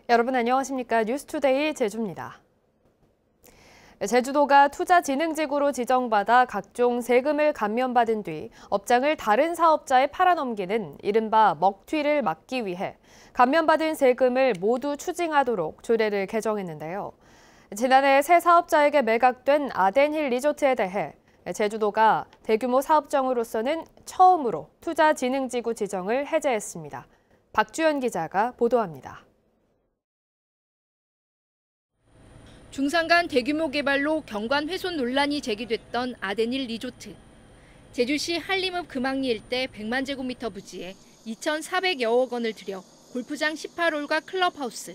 여러분 안녕하십니까? 뉴스투데이 제주입니다. 제주도가 투자진흥지구로 지정받아 각종 세금을 감면받은 뒤 업장을 다른 사업자에 팔아넘기는 이른바 먹튀를 막기 위해 감면받은 세금을 모두 추징하도록 조례를 개정했는데요. 지난해 새 사업자에게 매각된 아덴힐 리조트에 대해 제주도가 대규모 사업장으로서는 처음으로 투자진흥지구 지정을 해제했습니다. 박주연 기자가 보도합니다. 중산간 대규모 개발로 경관 훼손 논란이 제기됐던 아덴힐 리조트. 제주시 한림읍 금왕리 일대 100만 제곱미터 부지에 2,400여억 원을 들여 골프장 18홀과 클럽하우스,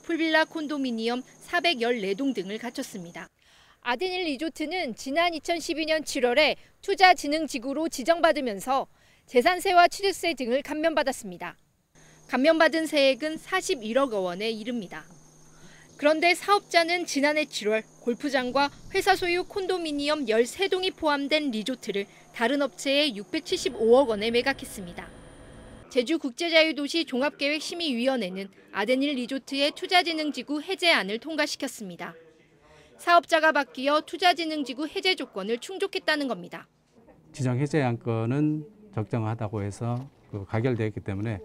풀빌라 콘도미니엄 414동 등을 갖췄습니다. 아덴힐 리조트는 지난 2012년 7월에 투자진흥지구로 지정받으면서 재산세와 취득세 등을 감면받았습니다. 감면받은 세액은 41억 원에 이릅니다. 그런데 사업자는 지난해 7월 골프장과 회사 소유 콘도미니엄 13동이 포함된 리조트를 다른 업체에 675억 원에 매각했습니다. 제주국제자유도시 종합계획심의위원회는 아덴힐 리조트의 투자진흥지구 해제안을 통과시켰습니다. 사업자가 바뀌어 투자진흥지구 해제 조건을 충족했다는 겁니다. 지정 해제 안건은 적정하다고 해서 가결되었기 때문에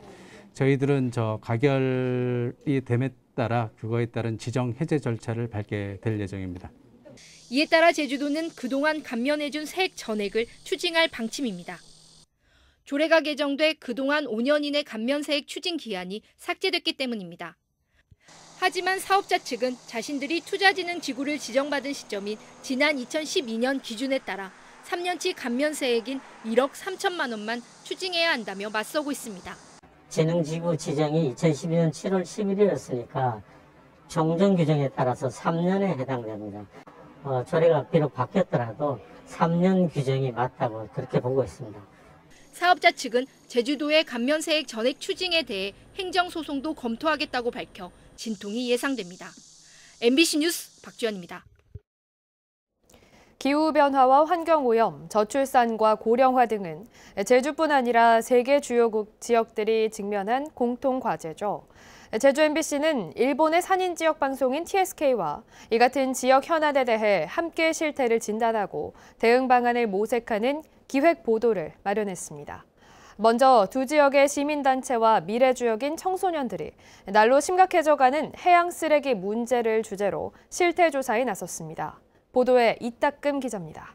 저희들은 가결이 됨에 따라 그거에 따른 지정 해제 절차를 밟게 될 예정입니다. 이에 따라 제주도는 그동안 감면해준 세액 전액을 추징할 방침입니다. 조례가 개정돼 그동안 5년 이내 감면 세액 추징 기한이 삭제됐기 때문입니다. 하지만 사업자 측은 자신들이 투자진흥지구를 지정받은 시점인 지난 2012년 기준에 따라 3년치 감면 세액인 1억 3천만 원만 추징해야 한다며 맞서고 있습니다. 진흥지구 지정이 2012년 7월 11일이었으니까 종전 규정에 따라서 3년에 해당됩니다. 조례가 비록 바뀌었더라도 3년 규정이 맞다고 그렇게 보고 있습니다. 사업자 측은 제주도의 감면세액 전액 추징에 대해 행정소송도 검토하겠다고 밝혀 진통이 예상됩니다. MBC 뉴스 박주연입니다. 기후변화와 환경오염, 저출산과 고령화 등은 제주뿐 아니라 세계 주요국 지역들이 직면한 공통과제죠. 제주 MBC는 일본의 산인지역 방송인 TSK와 이 같은 지역 현안에 대해 함께 실태를 진단하고 대응 방안을 모색하는 기획 보도를 마련했습니다. 먼저 두 지역의 시민단체와 미래주역인 청소년들이 날로 심각해져가는 해양 쓰레기 문제를 주제로 실태조사에 나섰습니다. 보도에 이따금 기자입니다.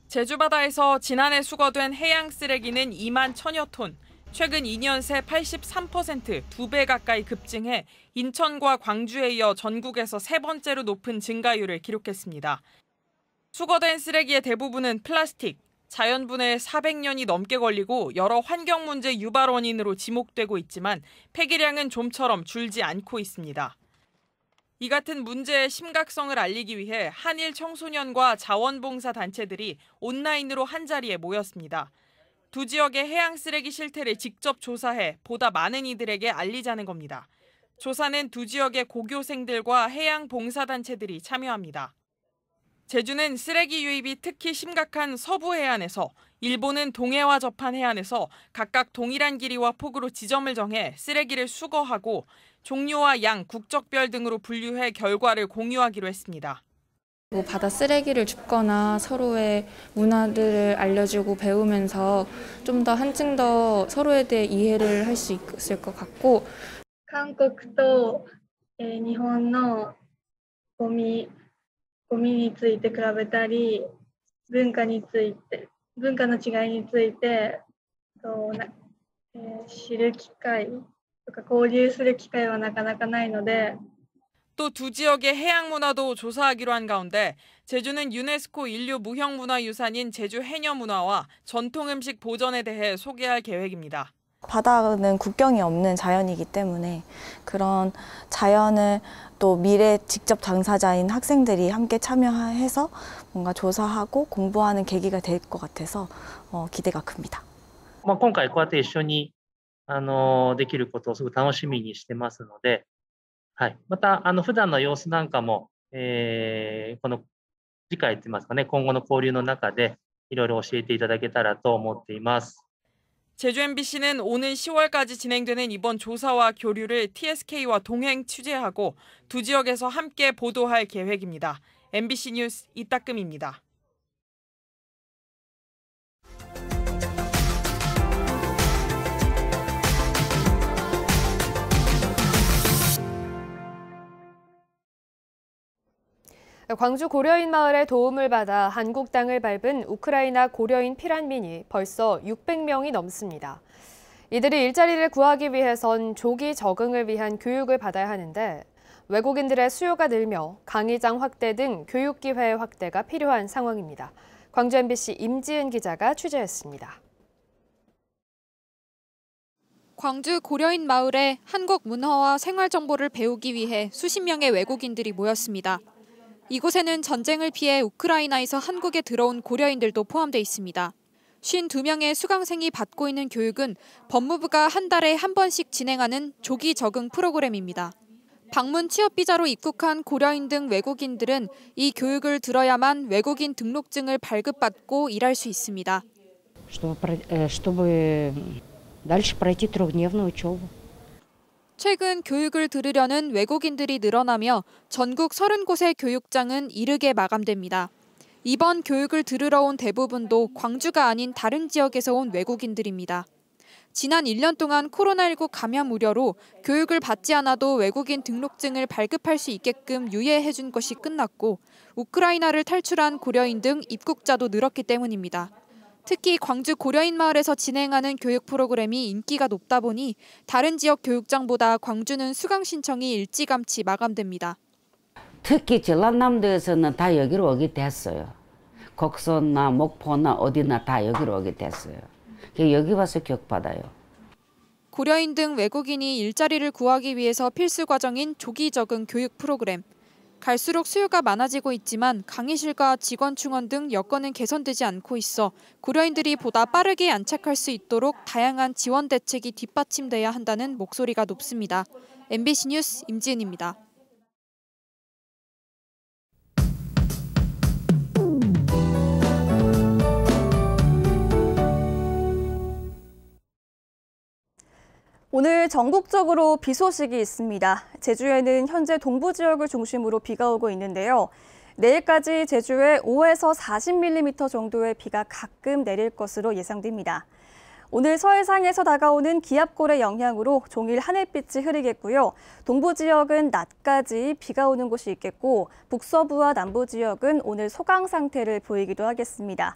제주 바다에서 지난해 수거된 해양 쓰레기는 2만 1,000여 톤. 최근 2년 새 83%, 2배 가까이 급증해 인천과 광주에 이어 전국에서 세 번째로 높은 증가율을 기록했습니다. 수거된 쓰레기의 대부분은 플라스틱, 자연분해에 400년이 넘게 걸리고 여러 환경 문제 유발 원인으로 지목되고 있지만 폐기량은 좀처럼 줄지 않고 있습니다. 이 같은 문제의 심각성을 알리기 위해 한일 청소년과 자원봉사 단체들이 온라인으로 한자리에 모였습니다. 두 지역의 해양 쓰레기 실태를 직접 조사해 보다 많은 이들에게 알리자는 겁니다. 조사는 두 지역의 고교생들과 해양 봉사단체들이 참여합니다. 제주는 쓰레기 유입이 특히 심각한 서부 해안에서, 일본은 동해와 접한 해안에서 각각 동일한 길이와 폭으로 지점을 정해 쓰레기를 수거하고 종류와 양, 국적별 등으로 분류해 결과를 공유하기로 했습니다. 바다 쓰레기를 줍거나 서로의 문화들을 알려주고 배우면서 좀 더 한층 더 서로에 대해 이해를 할 수 있을 것 같고 韓国と日本のゴミについて比べたり、文化の違いについて知る機会とか交流する機会はなかなかないので 또 두 지역의 해양 문화도 조사하기로 한 가운데 제주는 유네스코 인류 무형문화유산인 제주 해녀문화와 전통 음식 보존에 대해 소개할 계획입니다. 바다는 국경이 없는 자연이기 때문에 그런 자연을 또 미래 직접 당사자인 학생들이 함께 참여해서 뭔가 조사하고 공부하는 계기가 될 것 같아서 기대가 큽니다. 今回こうやって一緒にできることをすごく楽しみにしてますので、はい、また普段の様子なんかも、この次回といいますかね、今後の交流の中でいろいろ教えていただけたらと思っています。 제주 MBC는 오는 10월까지 진행되는 이번 조사와 교류를 TSK와 동행 취재하고 두 지역에서 함께 보도할 계획입니다. MBC 뉴스 이따금입니다. 광주 고려인 마을의 도움을 받아 한국 땅을 밟은 우크라이나 고려인 피난민이 벌써 600명이 넘습니다. 이들이 일자리를 구하기 위해선 조기 적응을 위한 교육을 받아야 하는데 외국인들의 수요가 늘며 강의장 확대 등 교육기회 확대가 필요한 상황입니다. 광주 MBC 임지은 기자가 취재했습니다. 광주 고려인 마을에 한국 문화와 생활 정보를 배우기 위해 수십 명의 외국인들이 모였습니다. 이곳에는 전쟁을 피해 우크라이나에서 한국에 들어온 고려인들도 포함돼 있습니다. 52명의 수강생이 받고 있는 교육은 법무부가 한 달에 한 번씩 진행하는 조기 적응 프로그램입니다. 방문 취업 비자로 입국한 고려인 등 외국인들은 이 교육을 들어야만 외국인 등록증을 발급받고 일할 수 있습니다. 최근 교육을 들으려는 외국인들이 늘어나며 전국 30곳의 교육장은 이르게 마감됩니다. 이번 교육을 들으러 온 대부분도 광주가 아닌 다른 지역에서 온 외국인들입니다. 지난 1년 동안 코로나19 감염 우려로 교육을 받지 않아도 외국인 등록증을 발급할 수 있게끔 유예해준 것이 끝났고 우크라이나를 탈출한 고려인 등 입국자도 늘었기 때문입니다. 특히 광주 고려인 마을에서 진행하는 교육 프로그램이 인기가 높다 보니 다른 지역 교육장보다 광주는 수강 신청이 일찌감치 마감됩니다. 특히 전라남도에서는 다 여기로 오게 됐어요. 곡선나 목포나 어디나 다 여기로 오게 됐어요. 여기 와서 교육받아요. 고려인 등 외국인이 일자리를 구하기 위해서 필수 과정인 조기 적응 교육 프로그램. 갈수록 수요가 많아지고 있지만 강의실과 직원 충원 등 여건은 개선되지 않고 있어 고려인들이 보다 빠르게 안착할 수 있도록 다양한 지원 대책이 뒷받침돼야 한다는 목소리가 높습니다. MBC 뉴스 임지은입니다. 오늘 전국적으로 비 소식이 있습니다. 제주에는 현재 동부 지역을 중심으로 비가 오고 있는데요. 내일까지 제주에 5에서 40mm 정도의 비가 가끔 내릴 것으로 예상됩니다. 오늘 서해상에서 다가오는 기압골의 영향으로 종일 하늘빛이 흐리겠고요. 동부 지역은 낮까지 비가 오는 곳이 있겠고 북서부와 남부 지역은 오늘 소강 상태를 보이기도 하겠습니다.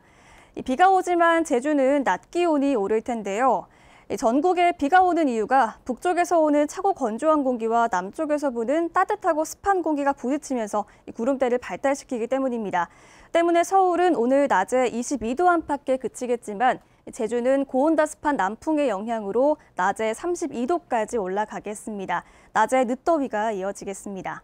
비가 오지만 제주는 낮 기온이 오를 텐데요. 전국에 비가 오는 이유가 북쪽에서 오는 차고 건조한 공기와 남쪽에서 부는 따뜻하고 습한 공기가 부딪히면서 구름대를 발달시키기 때문입니다. 때문에 서울은 오늘 낮에 22도 안팎에 그치겠지만 제주는 고온다습한 남풍의 영향으로 낮에 32도까지 올라가겠습니다. 낮에 늦더위가 이어지겠습니다.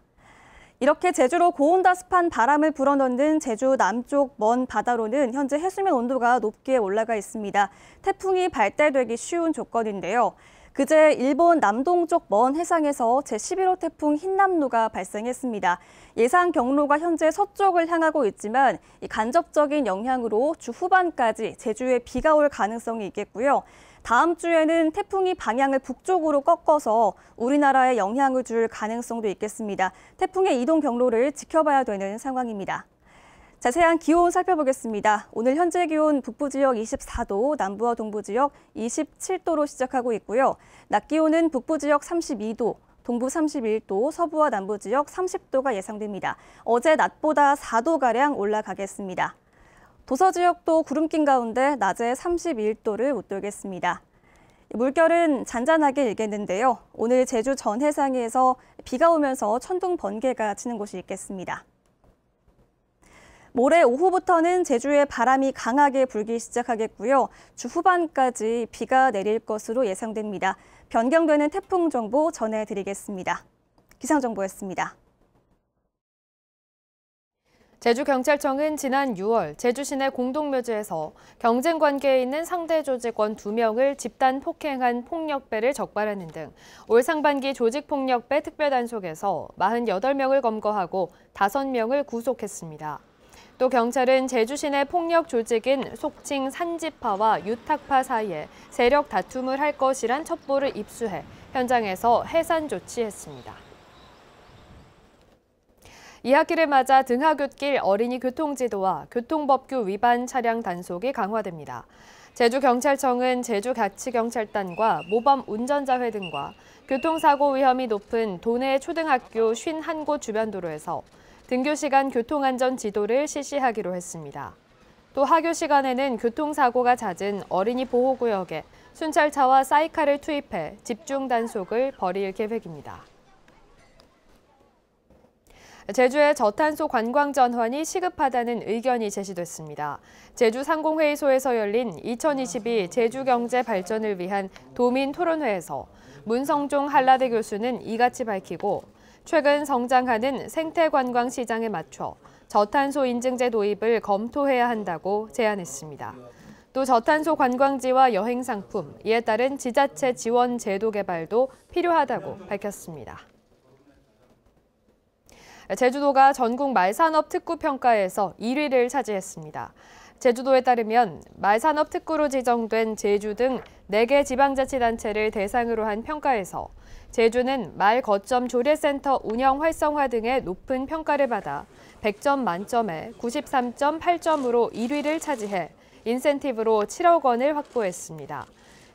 이렇게 제주로 고온다습한 바람을 불어넣는 제주 남쪽 먼 바다로는 현재 해수면 온도가 높게 올라가 있습니다. 태풍이 발달되기 쉬운 조건인데요. 그제 일본 남동쪽 먼 해상에서 제11호 태풍 흰남노가 발생했습니다. 예상 경로가 현재 서쪽을 향하고 있지만 간접적인 영향으로 주 후반까지 제주에 비가 올 가능성이 있겠고요. 다음 주에는 태풍이 방향을 북쪽으로 꺾어서 우리나라에 영향을 줄 가능성도 있겠습니다. 태풍의 이동 경로를 지켜봐야 되는 상황입니다. 자세한 기온 살펴보겠습니다. 오늘 현재 기온 북부 지역 24도, 남부와 동부 지역 27도로 시작하고 있고요. 낮 기온은 북부 지역 32도, 동부 31도, 서부와 남부 지역 30도가 예상됩니다. 어제 낮보다 4도가량 올라가겠습니다. 도서 지역도 구름 낀 가운데 낮에 31도를 웃돌겠습니다. 물결은 잔잔하게 일겠는데요. 오늘 제주 전 해상에서 비가 오면서 천둥 번개가 치는 곳이 있겠습니다. 모레 오후부터는 제주에 바람이 강하게 불기 시작하겠고요. 주 후반까지 비가 내릴 것으로 예상됩니다. 변경되는 태풍 정보 전해드리겠습니다. 기상정보였습니다. 제주경찰청은 지난 6월 제주 시내 공동묘지에서 경쟁 관계에 있는 상대 조직원 2명을 집단 폭행한 폭력배를 적발하는 등 올 상반기 조직폭력배 특별단속에서 48명을 검거하고 5명을 구속했습니다. 또 경찰은 제주 시내 폭력 조직인 속칭 산지파와 유탁파 사이에 세력 다툼을 할 것이란 첩보를 입수해 현장에서 해산 조치했습니다. 2학기를 맞아 등하굣길 어린이 교통지도와 교통법규 위반 차량 단속이 강화됩니다. 제주경찰청은 제주가치경찰단과 모범 운전자회 등과 교통사고 위험이 높은 도내 초등학교 51곳 주변 도로에서 등교 시간 교통안전 지도를 실시하기로 했습니다. 또 하교 시간에는 교통사고가 잦은 어린이 보호구역에 순찰차와 사이카를 투입해 집중 단속을 벌일 계획입니다. 제주의 저탄소 관광 전환이 시급하다는 의견이 제시됐습니다. 제주 상공회의소에서 열린 2022 제주경제 발전을 위한 도민 토론회에서 문성종 한라대 교수는 이같이 밝히고 최근 성장하는 생태관광 시장에 맞춰 저탄소 인증제 도입을 검토해야 한다고 제안했습니다. 또 저탄소 관광지와 여행 상품, 이에 따른 지자체 지원 제도 개발도 필요하다고 밝혔습니다. 제주도가 전국 말산업 특구 평가에서 1위를 차지했습니다. 제주도에 따르면 말산업 특구로 지정된 제주 등 4개 지방자치단체를 대상으로 한 평가에서 제주는 말 거점 조례센터 운영 활성화 등의 높은 평가를 받아 100점 만점에 93.8점으로 1위를 차지해 인센티브로 7억 원을 확보했습니다.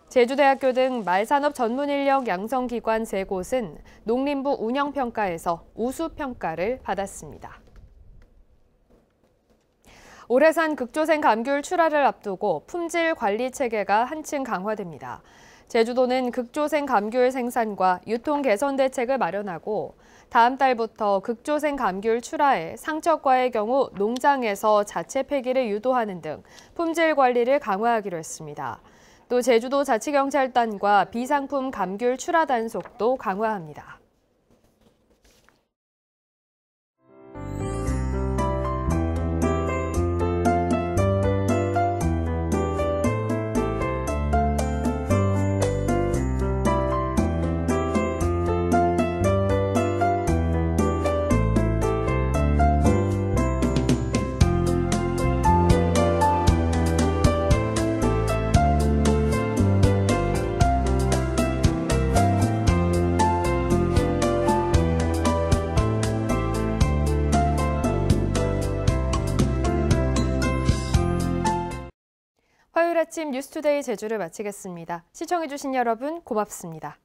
제주대학교 등 말산업 전문 인력 양성기관 3곳은 농림부 운영평가에서 우수평가를 받았습니다. 올해산 극조생 감귤 출하를 앞두고 품질 관리 체계가 한층 강화됩니다. 제주도는 극조생 감귤 생산과 유통 개선 대책을 마련하고 다음 달부터 극조생 감귤 출하에 상처과의 경우 농장에서 자체 폐기를 유도하는 등 품질 관리를 강화하기로 했습니다. 또 제주도 자치경찰단과 비상품 감귤 출하 단속도 강화합니다. 화요일 아침 뉴스투데이 제주를 마치겠습니다. 시청해주신 여러분 고맙습니다.